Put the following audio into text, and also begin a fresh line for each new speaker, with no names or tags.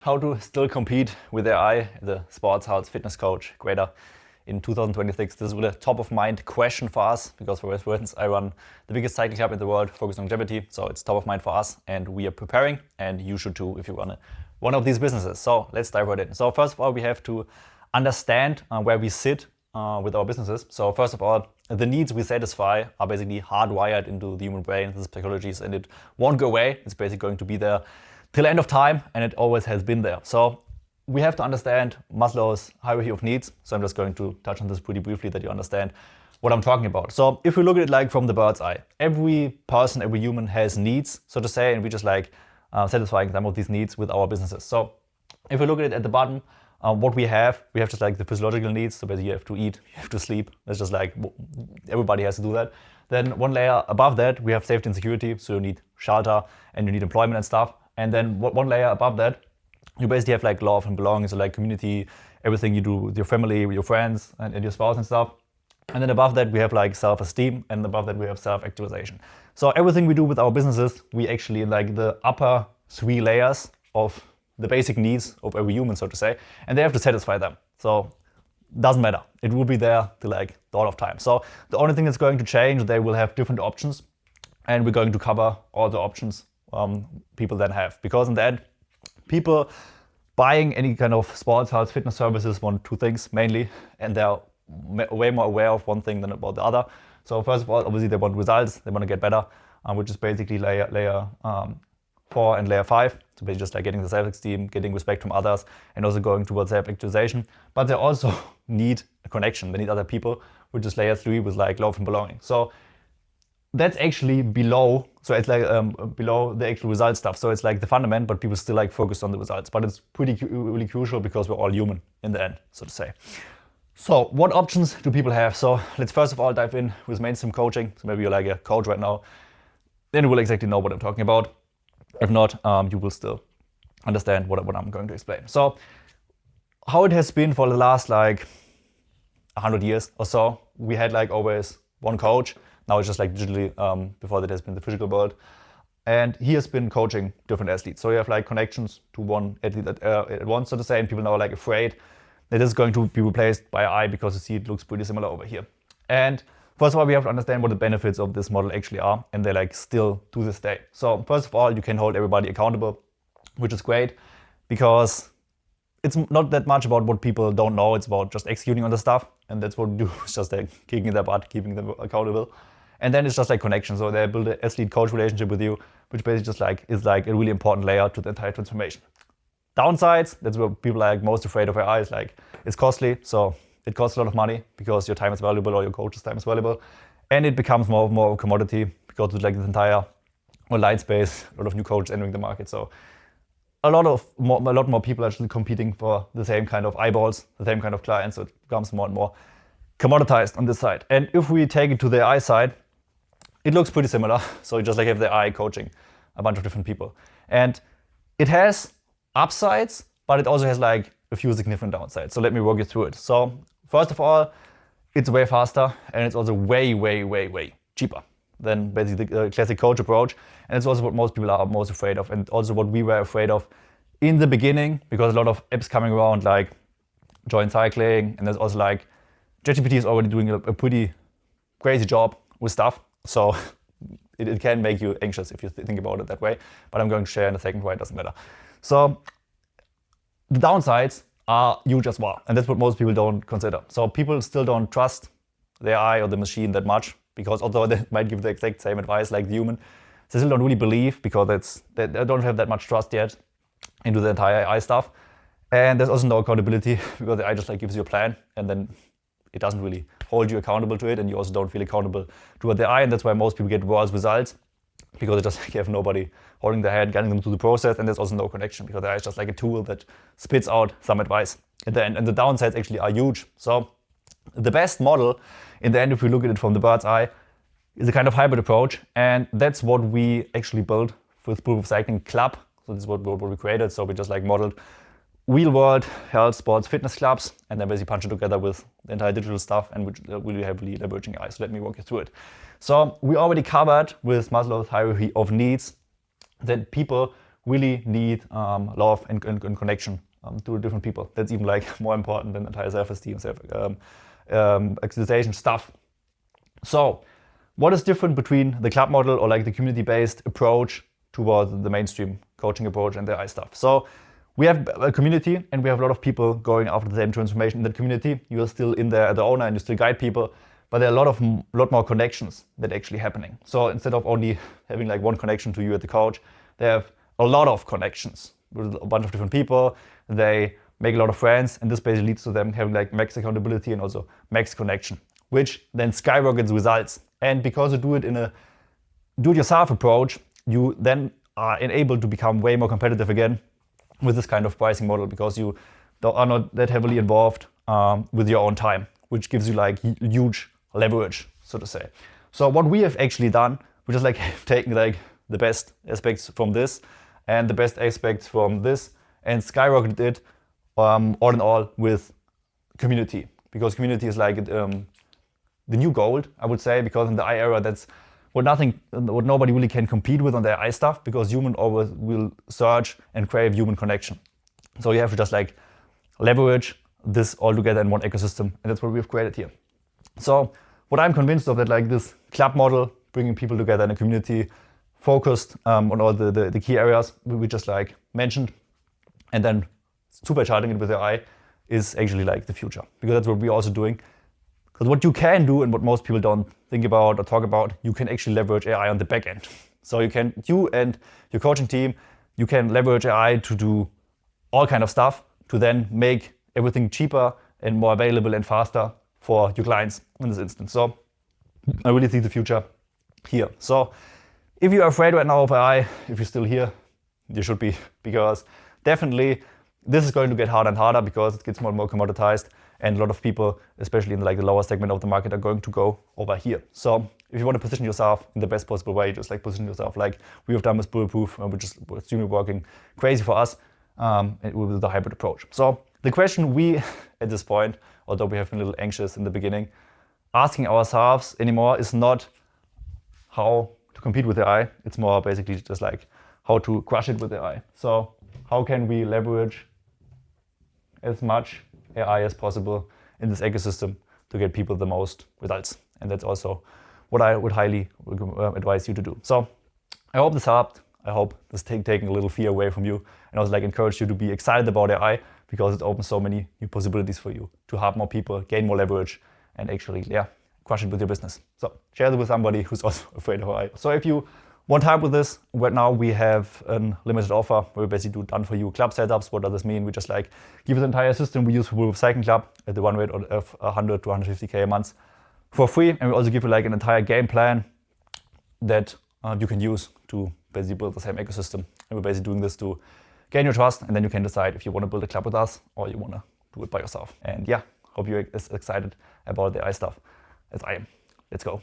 How to still compete with AI, the sports health fitness coach creator in 2026. This is really a top of mind question for us because for reference, I run the biggest cycling club in the world focused on longevity. So it's top of mind for us and we are preparing, and you should too if you run one of these businesses. So let's dive right in. So first of all, we have to understand where we sit with our businesses. So first of all, the needs we satisfy are basically hardwired into the human brain, this is psychologies, and it won't go away. It's basically going to be there till end of time, and it always has been there. So we have to understand Maslow's hierarchy of needs. So I'm just going to touch on this pretty briefly that you understand what I'm talking about. So if we look at it like from the bird's eye, every person, every human has needs, so to say, and we just like satisfying some of these needs with our businesses. So if we look at it at the bottom, what we have just like the physiological needs. So basically you have to eat, you have to sleep. That's just like everybody has to do that. Then one layer above that, we have safety and security. So you need shelter and you need employment and stuff. And then one layer above that, you basically have like love and belonging, so like community, everything you do with your family, with your friends and your spouse and stuff. And then above that, we have like self-esteem, and above that, we have self-actualization. So everything we do with our businesses, we actually like the upper three layers of the basic needs of every human, so to say, and they have to satisfy them. So doesn't matter. It will be there till like the all of time. So the only thing that's going to change, they will have different options, and we're going to cover all the options people then have, because in the end, people buying any kind of sports health fitness services want two things mainly, and they're way more aware of one thing than about the other. So first of all, obviously they want results, they want to get better, which is basically layer 4 and layer 5. So basically just like getting the self-esteem, getting respect from others, and also going towards self-actualization. But they also need a connection, they need other people, which is layer 3 with like love and belonging. So that's actually below, so it's like below the actual result stuff. So it's like the fundament, but people still like focus on the results. But it's really crucial because we're all human in the end, so to say. So what options do people have? So let's first of all dive in with mainstream coaching. So maybe you're like a coach right now, then you will exactly know what I'm talking about. If not, you will still understand what I'm going to explain. So how it has been for the last like 100 years or so, we had like always one coach. Now it's just like digitally, before that has been the physical world. And he has been coaching different athletes. So you have like connections to one athlete at once, so to say, and people now are like afraid that this is going to be replaced by AI because you see it looks pretty similar over here. And first of all, we have to understand what the benefits of this model actually are, and they're like still to this day. So first of all, you can hold everybody accountable, which is great because it's not that much about what people don't know. It's about just executing on the stuff. And that's what we do. It's just like kicking their butt, keeping them accountable. And then it's just like connection. So they build an athlete-coach relationship with you, which basically just like is like a really important layer to the entire transformation. Downsides, that's where people are like most afraid of AI, is like it's costly. So it costs a lot of money because your time is valuable or your coach's time is valuable. And it becomes more of a commodity because it's like this entire online space, a lot of new coaches entering the market. So a lot more people are actually competing for the same kind of eyeballs, the same kind of clients. So it becomes more and more commoditized on this side. And if we take it to the AI side, it looks pretty similar. So you just like have the AI coaching a bunch of different people. And it has upsides, but it also has like a few significant downsides. So let me walk you through it. So first of all, it's way faster, and it's also way cheaper than basically the classic coach approach. And it's also what most people are most afraid of, and also what we were afraid of in the beginning, because a lot of apps coming around like Join Cycling, and there's also like ChatGPT is already doing a pretty crazy job with stuff. So it can make you anxious if you think about it that way. But I'm going to share in a second why it doesn't matter. So the downsides are huge as well. And that's what most people don't consider. So people still don't trust the AI or the machine that much, because although they might give the exact same advice like the human, they still don't really believe, because they don't have that much trust yet into the entire AI stuff. And there's also no accountability, because the AI just like gives you a plan, and then it doesn't really hold you accountable to it, and you also don't feel accountable to the AI, and that's why most people get worse results, because they just like have nobody holding their hand, guiding them through the process, and there's also no connection, because the AI is just like a tool that spits out some advice at the end, and the downsides actually are huge. So the best model, in the end, if we look at it from the bird's eye, is a kind of hybrid approach, and that's what we actually built with Proof of Cycling Club. So this is what we created. So we just like modeled real-world health, sports, fitness clubs, and then basically punch it together with the entire digital stuff, and which really heavily leveraging AI. So let me walk you through it. So we already covered with Maslow's hierarchy of needs that people really need love and connection to different people. That's even like more important than entire self-esteem, actualization stuff. So what is different between the club model or like the community-based approach towards the mainstream coaching approach and the AI stuff? So we have a community and we have a lot of people going after the same transformation in that community. You are still in there as the owner and you still guide people, but there are a lot more connections that are actually happening. So instead of only having like one connection to you as the coach, they have a lot of connections with a bunch of different people. They make a lot of friends, and this basically leads to them having like max accountability and also max connection, which then skyrockets results. And because you do it in a do-it-yourself approach, you then are enabled to become way more competitive again with this kind of pricing model, because you are not that heavily involved with your own time, which gives you like huge leverage, so to say. So what we have actually done, we just like taken like the best aspects from this and the best aspects from this and skyrocketed it all in all with community, because community is like the new gold, I would say, because in the AI era, that's what nobody really can compete with on the AI stuff, because human always will search and crave human connection. So you have to just like leverage this all together in one ecosystem, and that's what we've created here. So what I'm convinced of, that like this club model, bringing people together in a community, focused on all the key areas we just like mentioned, and then supercharging it with AI is actually like the future, because that's what we're also doing. Because what you can do, and what most people don't think about or talk about, you can actually leverage AI on the back end. So you and your coaching team, you can leverage AI to do all kind of stuff to then make everything cheaper and more available and faster for your clients in this instance. So I really see the future here. So if you're afraid right now of AI, if you're still here, you should be, because definitely this is going to get harder and harder, because it gets more and more commoditized, and a lot of people, especially in like the lower segment of the market, are going to go over here. So if you want to position yourself in the best possible way, just like position yourself like we have done with Bulletproof, which is extremely working crazy for us with the hybrid approach. So the question we, at this point, although we have been a little anxious in the beginning, asking ourselves anymore is not how to compete with AI. It's more basically just like how to crush it with AI. So how can we leverage as much AI as possible in this ecosystem to get people the most results? And that's also what I would highly advise you to do. So I hope this helped. I hope this taking a little fear away from you, and also like encourage you to be excited about AI, because it opens so many new possibilities for you to help more people, gain more leverage, and actually, crush it with your business. So share it with somebody who's also afraid of AI. So if you want help with this, right now we have a limited offer where we basically do done for you club setups. What does this mean? We just like give you the entire system we use for Wolf Cycling Club at the run rate of 100 to 150K a month for free. And we also give you like an entire game plan that you can use to basically build the same ecosystem. And we're basically doing this to gain your trust, and then you can decide if you want to build a club with us or you want to do it by yourself. And hope you're as excited about the AI stuff as I am. Let's go.